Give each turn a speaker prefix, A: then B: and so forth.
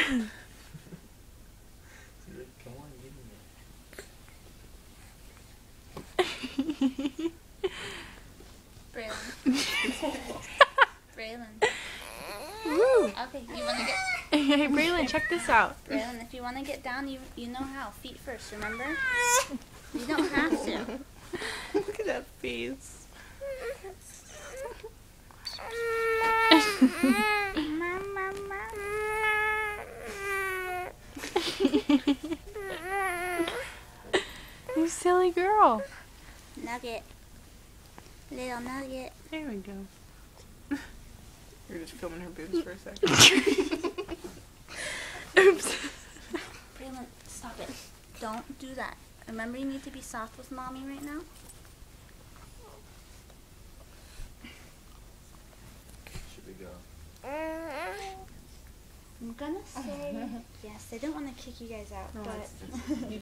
A: Come on, give me
B: it. Braylon. Braylon.
C: Woo!
B: Okay, you want to get...
C: Hey, Braylon, check this out.
B: Braylon, if you want to get down, you know how. Feet first, remember? You don't have to.
C: Look at that face. You silly girl.
B: Nugget. Little nugget.
C: There we go. You're just filming her boobs for a second. Oops.
B: Braylon, stop it. Don't do that. Remember, you need to be soft with mommy right now.
A: Should we go?
B: I'm gonna say yes. I don't want to kick you guys out,
C: No,
B: but
C: you